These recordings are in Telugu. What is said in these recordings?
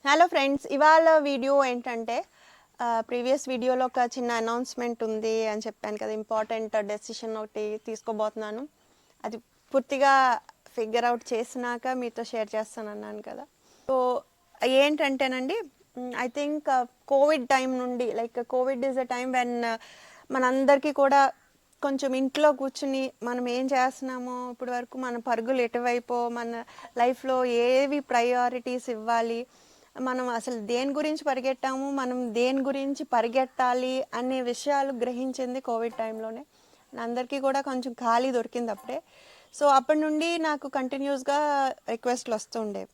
హలో ఫ్రెండ్స్, ఇవాళ వీడియో ఏంటంటే ప్రీవియస్ వీడియోలో ఒక చిన్న అనౌన్స్మెంట్ ఉంది అని చెప్పాను కదా. ఇంపార్టెంట్ డెసిషన్ ఒకటి తీసుకోబోతున్నాను. అది పూర్తిగా ఫిగర్ అవుట్ చేసినాక మీతో షేర్ చేస్తానన్నాను కదా. సో ఏంటంటేనండి, ఐ థింక్ కోవిడ్ టైం నుండి, like Covid is a time when మనందరికీ కూడా కొంచెం ఇంట్లో కూర్చుని మనం ఏం చేస్తున్నామో ఇప్పటి వరకు మన పరుగులు ఎటువైపో, మన లైఫ్లో ఏవి ప్రయారిటీస్ ఇవ్వాలి, మనం అసలు దేని గురించి పరిగెట్టాము, మనం దేని గురించి పరిగెట్టాలి అనే విషయాలు గ్రహించింది కోవిడ్ టైంలోనే. అందరికీ కూడా కొంచెం ఖాళీ దొరికింది అప్పుడే. సో అప్పటి నుండి నాకు కంటిన్యూస్గా రిక్వెస్ట్లు వస్తుండేవి.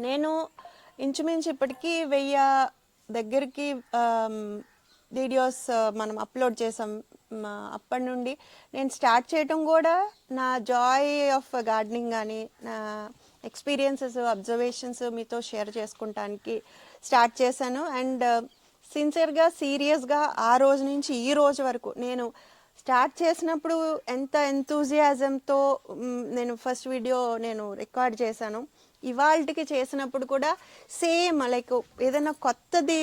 నేను ఇంచుమించు ఇప్పటికీ 1000 దగ్గరికి వీడియోస్ మనం అప్లోడ్ చేసాం. అప్పటి నుండి నేను స్టార్ట్ చేయటం కూడా నా జాయ్ ఆఫ్ గార్డెనింగ్ కానీ, నా ఎక్స్పీరియన్సెస్, అబ్జర్వేషన్స్ మీతో షేర్ చేసుకుంటానికి స్టార్ట్ చేశాను. అండ్ సిన్సియర్గా, సీరియస్గా ఆ రోజు నుంచి ఈ రోజు వరకు నేను స్టార్ట్ చేసినప్పుడు ఎంత ఎంతూజియాజంతో నేను ఫస్ట్ వీడియో నేను రికార్డ్ చేశాను, ఇవాళకి చేసినప్పుడు కూడా సేమ్, లైక్ ఏదైనా కొత్తది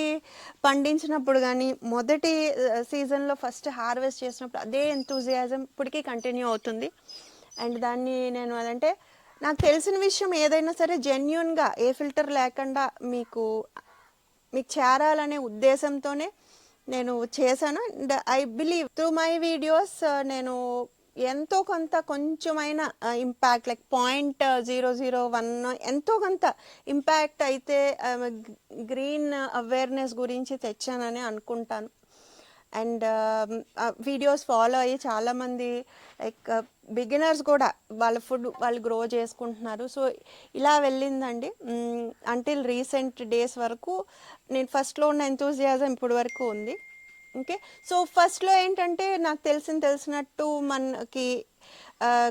పండించినప్పుడు కానీ, మొదటి సీజన్లో ఫస్ట్ హార్వెస్ట్ చేసినప్పుడు అదే ఎంతూజియాజం ఇప్పటికీ కంటిన్యూ అవుతుంది. అండ్ దాన్ని నేను అదంటే నాకు తెలిసిన విషయం ఏదైనా సరే జెన్యున్గా, ఏ ఫిల్టర్ లేకుండా మీకు చేరాలనే ఉద్దేశంతోనే నేను చేశాను. And I believe through my videos నేను ఎంతో కొంత, కొంచెమైన ఇంపాక్ట్, లైక్ 0.001 ఎంతో కొంత ఇంపాక్ట్ అయితే గ్రీన్ అవేర్నెస్ గురించి తెచ్చానని అనుకుంటాను. అండ్ వీడియోస్ ఫాలో అయ్యి చాలామంది, లైక్ బిగినర్స్ కూడా వాళ్ళ ఫుడ్ వాళ్ళు గ్రో చేసుకుంటున్నారు. సో ఇలా వెళ్ళిందండి అంటిల్ రీసెంట్ డేస్ వరకు. నేను ఫస్ట్లో ఉన్న ఎంతూజియాజం ఇప్పటి వరకు ఉంది. ఓకే, సో ఫస్ట్లో ఏంటంటే నాకు తెలిసినట్టు మనకి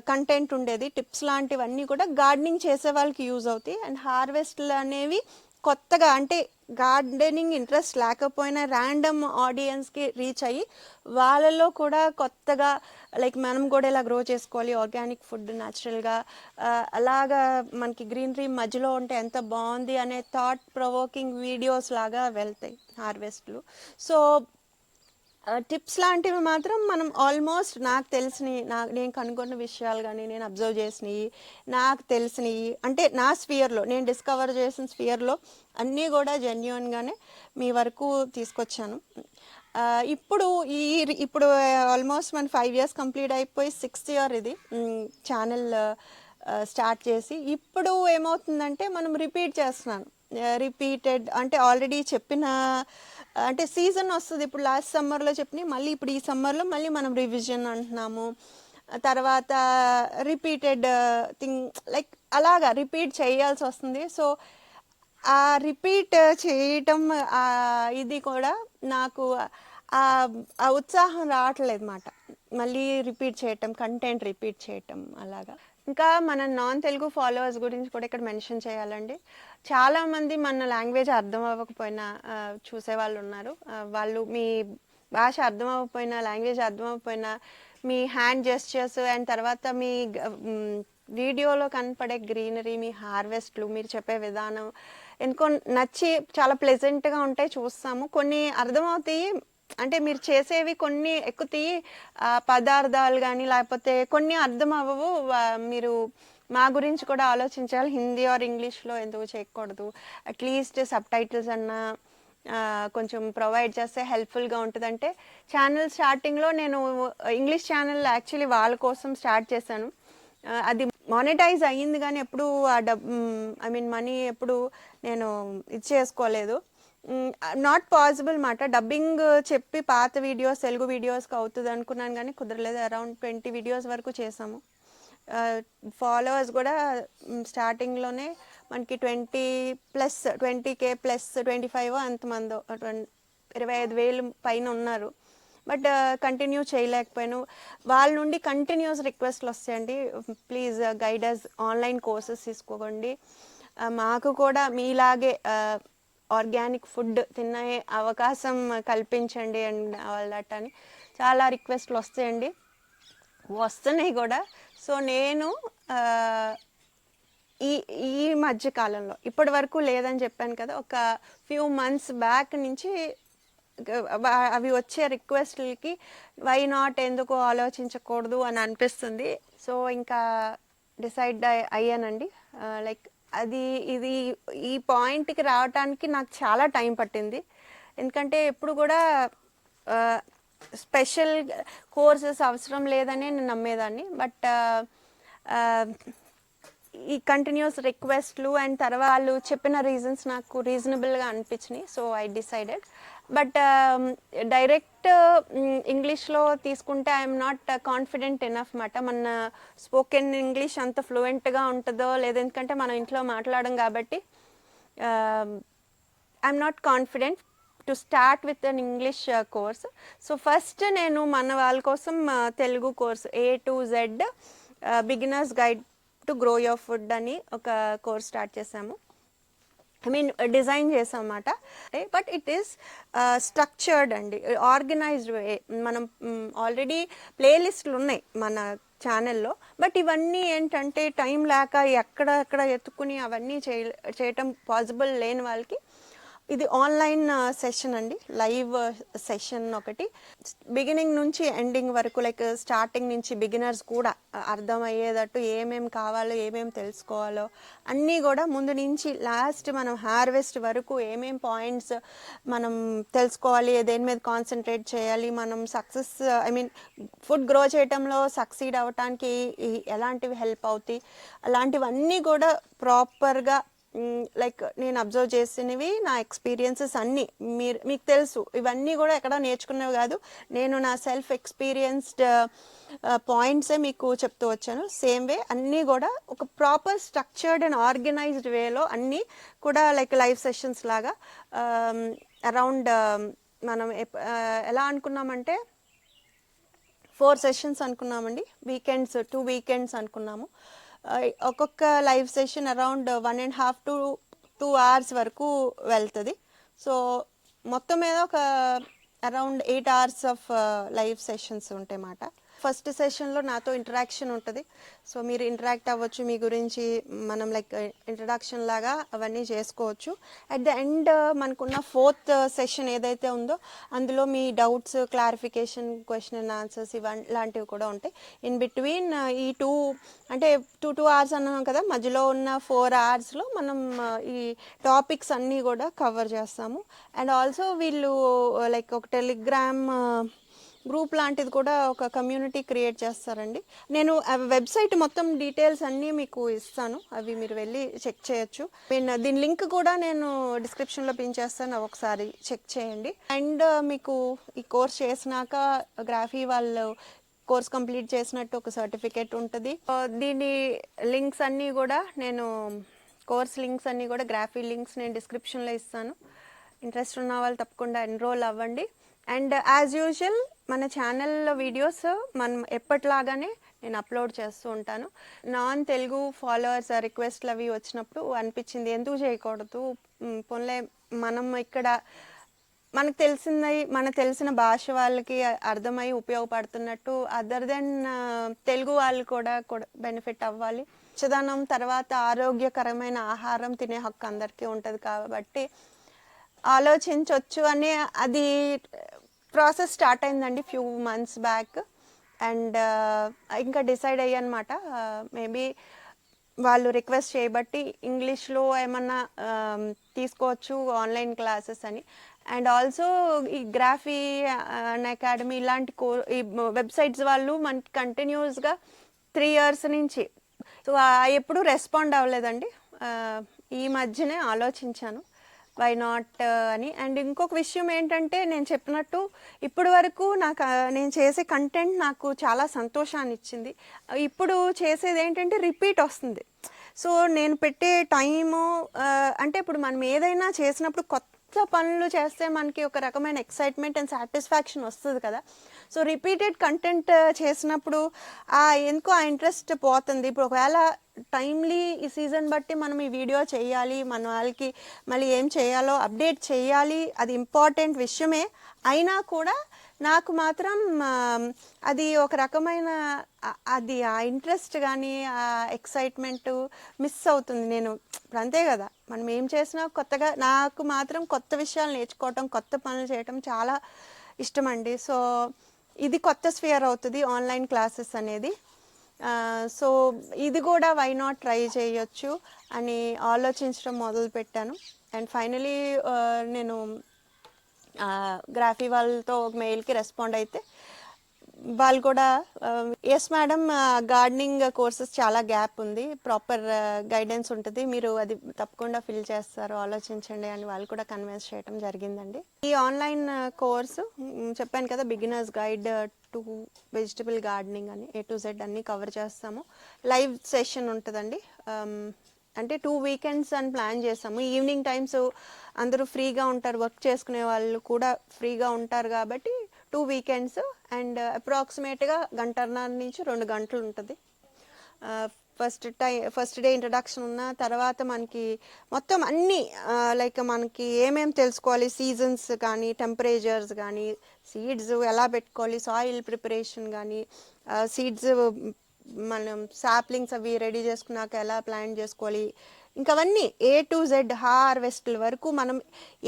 కంటెంట్ ఉండేది, టిప్స్ లాంటివన్నీ కూడా గార్డెనింగ్ చేసే వాళ్ళకి యూజ్ అవుతాయి. అండ్ హార్వెస్ట్లు అనేవి కొత్తగా, అంటే గార్డెనింగ్ ఇంట్రెస్ట్ లేకపోయినా ర్యాండమ్ ఆడియన్స్కి రీచ్ అయ్యి వాళ్ళలో కూడా కొత్తగా, లైక్ మనం కూడా ఇలా గ్రో చేసుకోవాలి ఆర్గానిక్ ఫుడ్ న్యాచురల్గా, అలాగా మనకి గ్రీనరీ మధ్యలో ఉంటే ఎంత బాగుంది అనే థాట్ ప్రొవోకింగ్ వీడియోస్ లాగా వెళ్తాయి హార్వెస్ట్లు. సో టిప్స్ లాంటివి మాత్రం మనం ఆల్మోస్ట్ నాకు తెలిసినవి, నేను కనుగొన్న విషయాలు కానీ, నేను అబ్జర్వ్ చేసినవి, నాకు తెలిసినవి, అంటే నా స్పియర్లో నేను డిస్కవర్ చేసిన స్పియర్లో అన్నీ కూడా జెన్యున్గానే మీ వరకు తీసుకొచ్చాను. ఇప్పుడు ఇప్పుడు ఆల్మోస్ట్ మన 5 years కంప్లీట్ అయిపోయి 6th year ఇది ఛానల్ స్టార్ట్ చేసి. ఇప్పుడు ఏమవుతుందంటే మనం రిపీట్ చేస్తున్నాను, రిపీటెడ్ అంటే ఆల్రెడీ చెప్పిన, అంటే సీజన్ వస్తుంది. ఇప్పుడు లాస్ట్ సమ్మర్లో చెప్పినవి మళ్ళీ ఇప్పుడు ఈ సమ్మర్లో మళ్ళీ మనం రివిజన్ అంటున్నాము. తర్వాత రిపీటెడ్ థింగ్, లైక్ అలాగా రిపీట్ చేయాల్సి వస్తుంది. సో ఆ రిపీట్ చేయటం ఇది కూడా నాకు ఆ ఉత్సాహం రావట్లేదు అన్నమాట, మళ్ళీ రిపీట్ చేయటం, కంటెంట్ రిపీట్ చేయటం అలాగా. ఇంకా మన నాన్ తెలుగు ఫాలోవర్స్ గురించి కూడా ఇక్కడ మెన్షన్ చేయాలండి. చాలామంది మన లాంగ్వేజ్ అర్థం అవ్వకపోయినా చూసే వాళ్ళు ఉన్నారు. వాళ్ళు మీ భాష అర్థం అవ్వకపోయినా, లాంగ్వేజ్ అర్థం అవ్వకపోయినా, మీ హ్యాండ్ జెస్చర్స్ అండ్ తర్వాత మీ వీడియోలో కనపడే గ్రీనరీ, మీ హార్వెస్ట్లు, మీరు చెప్పే విధానం ఎందుకో నచ్చి చాలా ప్లెజెంట్గా ఉంటాయి, చూస్తాము. కొన్ని అర్థమవుతాయి, అంటే మీరు చేసేవి కొన్ని ఎక్కుతాయి పదార్థాలు కానీ, లేకపోతే కొన్ని అర్థం అవ్వవు. మీరు మా గురించి కూడా ఆలోచించాలి, హిందీ ఆర్ ఇంగ్లీష్లో ఎందుకు చేయకూడదు, అట్లీస్ట్ సబ్ టైటిల్స్ అన్నా కొంచెం ప్రొవైడ్ చేస్తే హెల్ప్ఫుల్గా ఉంటుంది. అంటే ఛానల్ స్టార్టింగ్లో నేను ఇంగ్లీష్ ఛానల్ యాక్చువల్లీ వాళ్ళ కోసం స్టార్ట్ చేశాను. అది మానిటైజ్ అయ్యింది కానీ ఎప్పుడు ఆ ఐ మీన్ మనీ ఎప్పుడు నేను ఇది చేసుకోలేదు. నాట్ పాసిబుల్ మాట. డబ్బింగ్ చెప్పి పాత వీడియోస్, తెలుగు వీడియోస్కి అవుతుంది అనుకున్నాను కానీ కుదరలేదు. అరౌండ్ 20 వీడియోస్ వరకు చేసాము. ఫాలోవర్స్ కూడా స్టార్టింగ్లోనే మనకి 20K ప్లస్ 25 అంతమందో 25,000 పైన ఉన్నారు. బట్ కంటిన్యూ చేయలేకపోయాను. వాళ్ళ నుండి కంటిన్యూస్ రిక్వెస్ట్లు వస్తాయండి, ప్లీజ్ గైడర్స్ ఆన్లైన్ కోర్సెస్ తీసుకోండి, మాకు కూడా మీలాగే ఆర్గానిక్ ఫుడ్ తినే అవకాశం కల్పించండి అండ్ వాళ్ళట అని చాలా రిక్వెస్ట్లు వస్తాయండి, వస్తున్నాయి కూడా. సో నేను ఈ ఈ మధ్య కాలంలో ఇప్పటి వరకు లేదని చెప్పాను కదా, ఒక ఫ్యూ మంత్స్ బ్యాక్ నుంచి అవి వచ్చే రిక్వెస్ట్లకి వై నాట్ ఎందుకు ఆలోచించకూడదు అని అనిపిస్తుంది. సో ఇంకా డిసైడ్ అయ్యానండి. లైక్ ఇది ఈ పాయింట్కి రావడానికి నాకు చాలా టైం పట్టింది. ఎందుకంటే ఎప్పుడు కూడా స్పెషల్ కోర్సెస్ అవసరం లేదని నేను నమ్మేదాన్ని. బట్ ఈ కంటిన్యూస్ రిక్వెస్ట్లు అండ్ తర్వాత వాళ్ళు చెప్పిన రీజన్స్ నాకు రీజనబుల్గా అనిపించినాయి. So I decided. But direct ఇంగ్లీష్లో తీసుకుంటే ఐఎమ్ నాట్ కాన్ఫిడెంట్ ఎనఫ్ మాట. మన స్పోకెన్ ఇంగ్లీష్ అంత ఫ్లూయెంట్గా ఉంటుందో లేదు, ఎందుకంటే మనం ఇంట్లో మాట్లాడడం కాబట్టి I'm not confident to start with an English course. So first నేను మన వాళ్ళ కోసం Telugu course A to Z beginners guide to grow your food అని ఒక కోర్స్ స్టార్ట్ చేసాము. ఐ మీన్ డిజైన్ చేసాం అన్నమాట. బట్ ఇట్ ఈస్ స్ట్రక్చర్డ్ అండి, ఆర్గనైజ్డ్ వే. మనం ఆల్రెడీ ప్లేలిస్టులు ఉన్నాయి మన ఛానల్లో. బట్ ఇవన్నీ ఏంటంటే టైం లేక ఎక్కడ ఎత్తుకుని అవన్నీ చేయటం పాసిబుల్ లేని వాళ్ళకి ఇది ఆన్లైన్ సెషన్ అండి, లైవ్ సెషన్ ఒకటి. బిగినింగ్ నుంచి ఎండింగ్ వరకు, లైక్ స్టార్టింగ్ నుంచి బిగినర్స్ కూడా అర్థమయ్యేటట్టు ఏమేమి కావాలో ఏమేమి తెలుసుకోవాలో అన్నీ కూడా ముందు నుంచి లాస్ట్ మనం హార్వెస్ట్ వరకు ఏమేం పాయింట్స్ మనం తెలుసుకోవాలి, దేని మీద కాన్సన్ట్రేట్ చేయాలి, మనం success I mean food grow చేయటంలో సక్సీడ్ అవ్వటానికి ఎలాంటివి హెల్ప్ అవుతాయి, అలాంటివన్నీ కూడా ప్రాపర్గా లైక్ నేను అబ్జర్వ్ చేసినవి, నా ఎక్స్పీరియన్సెస్ అన్నీ మీకు తెలుసు. ఇవన్నీ కూడా ఎక్కడ నేర్చుకున్నవి కాదు, నేను నా సెల్ఫ్ ఎక్స్పీరియన్స్డ్ పాయింట్సే మీకు చెప్తూ వచ్చాను. సేమ్ వే అన్నీ కూడా ఒక ప్రాపర్ స్ట్రక్చర్డ్ అండ్ ఆర్గనైజ్డ్ వేలో అన్నీ కూడా లైక్ లైవ్ సెషన్స్ లాగా అరౌండ్ మనం ఎలా అనుకున్నామంటే 4 సెషన్స్ అనుకున్నామండి. వీకెండ్స్ 2 వీకెండ్స్ అనుకున్నాము. ఒక్కొక్క live session around 1.5 to 2 hours వరకు వెళ్తుంది. సో మొత్తం మీద ఒక around 8 hours of live sessions ఉంటాయి అన్నమాట. ఫస్ట్ సెషన్లో నాతో ఇంటరాక్షన్ ఉంటుంది. సో మీరు ఇంటరాక్ట్ అవ్వచ్చు, మీ గురించి మనం లైక్ ఇంట్రడక్షన్ లాగా అవన్నీ చేసుకోవచ్చు. అట్ ద ఎండ్ మనకున్న 4th సెషన్ ఏదైతే ఉందో అందులో మీ doubts clarification, question and answers ఇలాంటివి కూడా ఉంటాయి. ఇన్ బిట్వీన్ ఈ 2 hours అన్నాం కదా, మధ్యలో ఉన్న 4 hours మనం ఈ టాపిక్స్ అన్నీ కూడా కవర్ చేస్తాము. అండ్ ఆల్సో వీళ్ళు లైక్ ఒక టెలిగ్రామ్ గ్రూప్ లాంటిది కూడా ఒక కమ్యూనిటీ క్రియేట్ చేస్తారండి. నేను వెబ్సైట్ మొత్తం డీటెయిల్స్ అన్నీ మీకు ఇస్తాను, అవి మీరు వెళ్ళి చెక్ చేయొచ్చు. దీని లింక్ కూడా నేను డిస్క్రిప్షన్లో పిన్ చేస్తాను, ఒకసారి చెక్ చేయండి. అండ్ మీకు ఈ కోర్స్ చేసినాక గ్రాఫీ వాళ్ళు కోర్స్ కంప్లీట్ చేసినట్టు ఒక సర్టిఫికేట్ ఉంటుంది. దీని లింక్స్ అన్నీ కూడా కోర్స్ లింక్స్ అన్నీ కూడా గ్రాఫీ లింక్స్ నేను డిస్క్రిప్షన్లో ఇస్తాను. ఇంట్రెస్ట్ ఉన్న వాళ్ళు తప్పకుండా ఎన్రోల్ అవ్వండి. అండ్ యాజ్ యూజువల్ మన ఛానల్లో వీడియోస్ మనం ఎప్పటిలాగానే నేను అప్లోడ్ చేస్తూ ఉంటాను. నాన్ తెలుగు ఫాలోవర్స్ రిక్వెస్ట్లు అవి వచ్చినప్పుడు అనిపించింది ఎందుకు చేయకూడదు, పోన్లే మనం ఇక్కడ మనకు తెలిసిన భాష వాళ్ళకి అర్థమై ఉపయోగపడుతున్నట్టు అదర్ దెన్ తెలుగు వాళ్ళు కూడా బెనిఫిట్ అవ్వాలి. పచ్చదనం తర్వాత ఆరోగ్యకరమైన ఆహారం తినే హక్కు అందరికీ ఉంటుంది కాబట్టి ఆలోచించవచ్చు అని అది ప్రాసెస్ స్టార్ట్ అయిందండి ఫ్యూ మంత్స్ బ్యాక్. అండ్ ఇంకా డిసైడ్ అయ్యానమాట, మేబీ వాళ్ళు రిక్వెస్ట్ చేయబట్టి ఇంగ్లీష్లో ఏమన్నా తీసుకోవచ్చు ఆన్లైన్ క్లాసెస్ అని. అండ్ ఆల్సో ఈ గ్రాఫీ అకాడమీ ఇలాంటి ఈ వెబ్సైట్స్ వాళ్ళు మనకి కంటిన్యూస్గా 3 years నుంచి, సో ఎప్పుడు రెస్పాండ్ అవ్వలేదండి. ఈ మధ్యనే ఆలోచించాను వై నాట్ అని. అండ్ ఇంకొక విషయం ఏంటంటే, నేను చెప్పినట్టు ఇప్పటి వరకు నేను చేసే కంటెంట్ నాకు చాలా సంతోషాన్ని ఇచ్చింది. ఇప్పుడు చేసేది ఏంటంటే రిపీట్ వస్తుంది. సో నేను పెట్టే టైము అంటే ఇప్పుడు మనం ఏదైనా చేసినప్పుడు కొత్త పనులు చేస్తే మనకి ఒక రకమైన ఎక్సైట్మెంట్ అండ్ సాటిస్ఫాక్షన్ వస్తుంది కదా. సో రిపీటెడ్ కంటెంట్ చేసినప్పుడు ఎందుకో ఆ ఇంట్రెస్ట్ పోతుంది. ఇప్పుడు ఒకవేళ టైమ్లీ ఈ సీజన్ బట్టి మనం ఈ వీడియో చేయాలి, మన వాళ్ళకి మళ్ళీ ఏం చేయాలో అప్డేట్ చేయాలి, అది ఇంపార్టెంట్ విషయమే. అయినా కూడా నాకు మాత్రం అది ఒక రకమైన అది ఆ ఇంట్రెస్ట్ కానీ ఆ ఎక్సైట్మెంట్ మిస్ అవుతుంది. నేను ఇప్పుడు అంతే కదా, మనం ఏం చేసినా కొత్తగా, నాకు మాత్రం కొత్త విషయాలు నేర్చుకోవటం, కొత్త పనులు చేయటం చాలా ఇష్టం అండి. సో ఇది కొత్త స్ఫియర్ అవుతుంది ఆన్లైన్ క్లాసెస్ అనేది. సో ఇది కూడా వై నాట్ ట్రై చేయొచ్చు అని ఆలోచించడం మొదలుపెట్టాను. అండ్ ఫైనలీ నేను గ్రాఫీ వాళ్ళతో ఒక మెయిల్కి రెస్పాండ్ అయితే వాళ్ళు కూడా ఎస్ మేడం, గార్డెనింగ్ కోర్సెస్ చాలా గ్యాప్ ఉంది, ప్రాపర్ గైడెన్స్ ఉంటుంది, మీరు అది తప్పకుండా ఫిల్ చేస్తారు, ఆలోచించండి అని వాళ్ళు కూడా కన్విన్స్ చేయడం జరిగిందండి. ఈ ఆన్లైన్ కోర్సు చెప్పాను కదా, beginners guide to vegetable gardening అని A to Z అన్నీ కవర్ చేస్తాము. లైవ్ సెషన్ ఉంటుందండి. అంటే 2 వీకెండ్స్ అని ప్లాన్ చేసాము. ఈవినింగ్ టైమ్స్ అందరూ ఫ్రీగా ఉంటారు, వర్క్ చేసుకునే వాళ్ళు కూడా ఫ్రీగా ఉంటారు కాబట్టి 2 వీకెండ్స్. అండ్ అప్రాక్సిమేట్గా 1.5 నుంచి 2 గంటలు ఉంటుంది. ఫస్ట్ డే ఇంట్రడక్షన్ ఉన్న తర్వాత మనకి మొత్తం అన్నీ లైక్ మనకి ఏమేమి తెలుసుకోవాలి, సీజన్స్ కానీ, టెంపరేచర్స్ కానీ, సీడ్స్ ఎలా పెట్టుకోవాలి, సాయిల్ ప్రిపరేషన్ కానీ, సీడ్స్ మనం సాప్లింగ్స్ అవి రెడీ చేసుకున్నాక ఎలా ప్లాంట్ చేసుకోవాలి, ఇంకా అవన్నీ A to Z హార్వెస్ట్ల వరకు మనం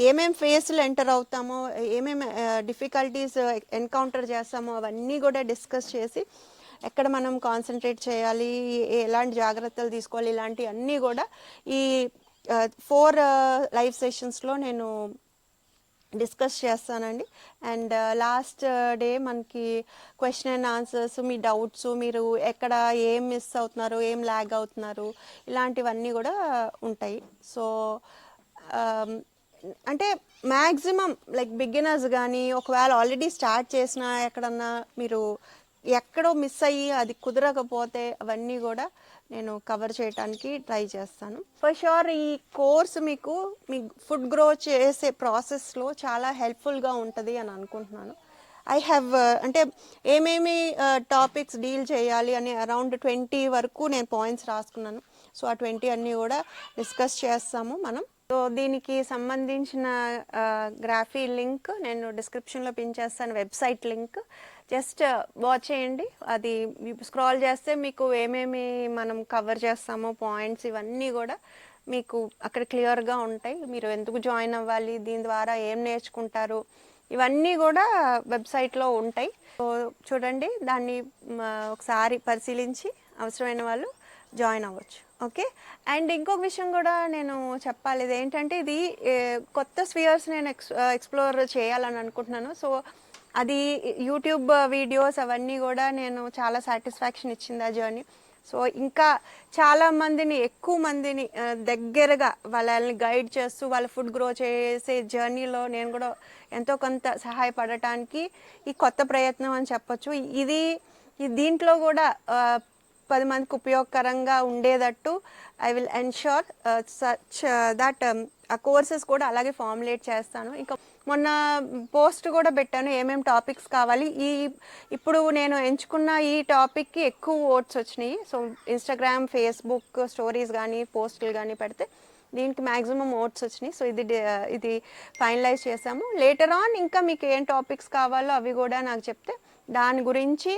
ఏమేమి ఫేస్లు ఎంటర్ అవుతామో, ఏమేమి డిఫికల్టీస్ ఎన్కౌంటర్ చేస్తామో అవన్నీ కూడా డిస్కస్ చేసి ఎక్కడ మనం కాన్సన్ట్రేట్ చేయాలి, ఎలాంటి జాగ్రత్తలు తీసుకోవాలి, ఇలాంటివన్నీ కూడా ఈ 4 లైవ్ సెషన్స్లో నేను డిస్కస్ చేస్తానండి. అండ్ లాస్ట్ డే మనకి question and answers, me doubts, మీరు ఎక్కడ ఏం మిస్ అవుతున్నారు, ఏం ల్యాగ్ అవుతున్నారు, ఇలాంటివన్నీ కూడా ఉంటాయి. సో అంటే మ్యాక్సిమం లైక్ బిగినర్స్ కానీ, ఒకవేళ ఆల్రెడీ స్టార్ట్ చేసినా ఎక్కడన్నా మీరు ఎక్కడో మిస్ అయ్యి అది కుదరకపోతే అవన్నీ కూడా నేను కవర్ చేయడానికి ట్రై చేస్తాను. ఫర్ షూర్ ఈ కోర్స్ మీకు మీ ఫుడ్ గ్రో చేసే ప్రాసెస్లో చాలా హెల్ప్ఫుల్గా ఉంటుంది అని అనుకుంటున్నాను. ఐ హ్యావ్ అంటే ఏమేమి టాపిక్స్ డీల్ చేయాలి అని అరౌండ్ 20 వరకు నేను పాయింట్స్ రాసుకున్నాను. సో ఆ 20 అన్నీ కూడా డిస్కస్ చేస్తాము మనం. సో దీనికి సంబంధించిన గ్రాఫీ లింక్ నేను డిస్క్రిప్షన్లో పిన్ చేస్తాను, వెబ్సైట్ లింక్. జస్ట్ వాచ్ చేయండి, అది స్క్రాల్ చేస్తే మీకు ఏమేమి మనం కవర్ చేస్తామో పాయింట్స్ ఇవన్నీ కూడా మీకు అక్కడ క్లియర్గా ఉంటాయి. మీరు ఎందుకు జాయిన్ అవ్వాలి, దీని ద్వారా ఏం నేర్చుకుంటారు, ఇవన్నీ కూడా వెబ్సైట్లో ఉంటాయి. సో చూడండి, దాన్ని ఒకసారి పరిశీలించి అవసరమైన వాళ్ళు జాయిన్ అవ్వచ్చు. ఓకే. అండ్ ఇంకొక విషయం కూడా నేను చెప్పాలి, ఇది ఏంటంటే ఇది కొత్త స్పియర్స్ నేను ఎక్స్ప్లోర్ చేయాలని అనుకుంటున్నాను. సో అది యూట్యూబ్ వీడియోస్ అవన్నీ కూడా నేను చాలా సాటిస్ఫాక్షన్ ఇచ్చింది ఆ జర్నీ. సో ఇంకా చాలామందిని, ఎక్కువ మందిని దగ్గరగా వాళ్ళని గైడ్ చేస్తూ వాళ్ళ ఫుడ్ గ్రో చేసే జర్నీలో నేను కూడా ఎంతో కొంత సహాయపడటానికి ఈ కొత్త ప్రయత్నం అని చెప్పొచ్చు. ఇది దీంట్లో కూడా 10 మందికి ఉపయోగకరంగా ఉండేటట్టు I will ensure such that ఆ కోర్సెస్ కూడా అలాగే ఫార్ములేట్ చేస్తాను. ఇంకా మొన్న పోస్ట్ కూడా పెట్టాను ఏమేమి టాపిక్స్ కావాలి. ఇప్పుడు నేను ఎంచుకున్న ఈ టాపిక్కి ఎక్కువ ఓట్స్ వచ్చినాయి. సో ఇన్స్టాగ్రామ్, ఫేస్బుక్ స్టోరీస్ కానీ, పోస్టులు కానీ పెడితే దీనికి మ్యాక్సిమం ఓట్స్ వచ్చినాయి. సో ఇది ఫైనలైజ్ చేసాము. లేటర్ ఆన్ ఇంకా మీకు ఏం టాపిక్స్ కావాలో అవి కూడా నాకు చెప్తే దాని గురించి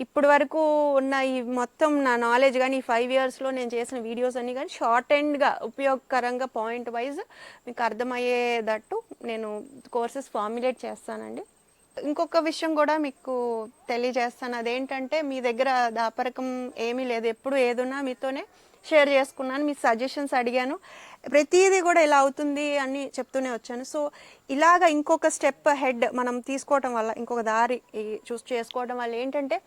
ఇప్పటి వరకు ఉన్న ఈ మొత్తం నా నాలెడ్జ్ కానీ, ఈ 5 ఇయర్స్లో నేను చేసిన వీడియోస్ అన్నీ కానీ షార్ట్ అండ్గా ఉపయోగకరంగా పాయింట్ వైజ్ మీకు అర్థమయ్యేటట్టు నేను కోర్సెస్ ఫార్ములేట్ చేస్తానండి. ఇంకొక విషయం కూడా మీకు తెలియజేస్తాను, అదేంటంటే మీ దగ్గర దాపరకం ఏమీ లేదు, ఎప్పుడు ఏదున్నా మీతోనే షేర్ చేసుకున్నాను, మీ సజెషన్స్ అడిగాను, ప్రతిదీ కూడా ఇలా అవుతుంది అని చెప్తూనే వచ్చాను. సో ఇలాగ ఇంకొక స్టెప్ హెడ్ మనం తీసుకోవటం వల్ల, ఇంకొక దారి చూస్ చేసుకోవడం వల్ల ఏంటంటే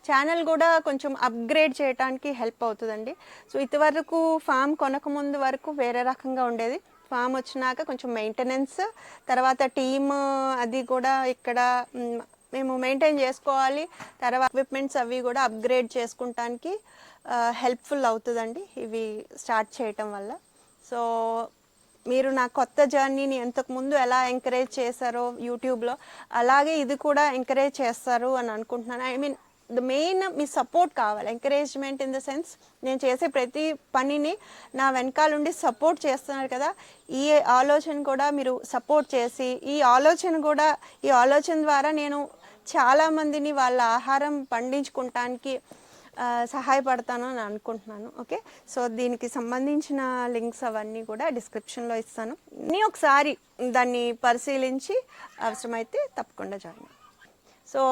ఛానల్ కూడా కొంచెం అప్గ్రేడ్ చేయడానికి హెల్ప్ అవుతుందండి. సో ఇంతవరకు ఫామ్ కొనకముందు వరకు వేరే రకంగా ఉండేది, ఫామ్ వచ్చినాక కొంచెం మెయింటెనెన్స్, తర్వాత టీమ్ అది కూడా ఇక్కడ మేము మెయింటైన్ చేసుకోవాలి, తర్వాత ఎక్విప్మెంట్స్ అవి కూడా అప్గ్రేడ్ చేసుకుంటానికి హెల్ప్ఫుల్ అవుతుందండి ఇవి స్టార్ట్ చేయటం వల్ల. సో మీరు నా కొత్త జర్నీని ఇంతకుముందు ఎలా ఎంకరేజ్ చేశారో యూట్యూబ్లో, అలాగే ఇది కూడా ఎంకరేజ్ చేస్తారు అని అనుకుంటున్నాను. I mean the main me support కావాలి, ఎంకరేజ్మెంట్ ఇన్ ద సెన్స్ నేను చేసే ప్రతి పనిని నా వెనకాలండి సపోర్ట్ చేస్తున్నారు కదా, ఈ ఆలోచన కూడా మీరు సపోర్ట్ చేసి ఈ ఆలోచన ద్వారా నేను చాలామందిని వాళ్ళ ఆహారం పండించుకుంటానికి సహాయపడతాను అని అనుకుంటున్నాను. ఓకే, సో దీనికి సంబంధించిన లింక్స్ అవన్నీ కూడా డిస్క్రిప్షన్లో ఇస్తాను. నేను ఒకసారి దాన్ని పరిశీలించి అవసరమైతే తప్పకుండా జాయిన్. సో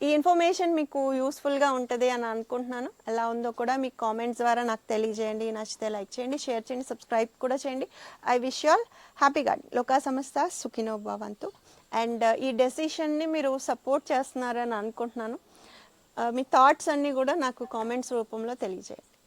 ఈ ఇన్ఫర్మేషన్ మీకు యూస్ఫుల్గా ఉంటుంది అని అనుకుంటున్నాను. ఎలా ఉందో కూడా మీకు కామెంట్స్ ద్వారా నాకు తెలియజేయండి. నచ్చితే లైక్ చేయండి, షేర్ చేయండి, సబ్స్క్రైబ్ కూడా చేయండి. I wish you all happy garden. లోకా సమస్త సుఖినో భవంతు. అండ్ ఈ డెసిషన్ని మీరు సపోర్ట్ చేస్తున్నారని అనుకుంటున్నాను. మీ థాట్స్ అన్నీ కూడా నాకు కామెంట్స్ రూపంలో తెలియజేయండి.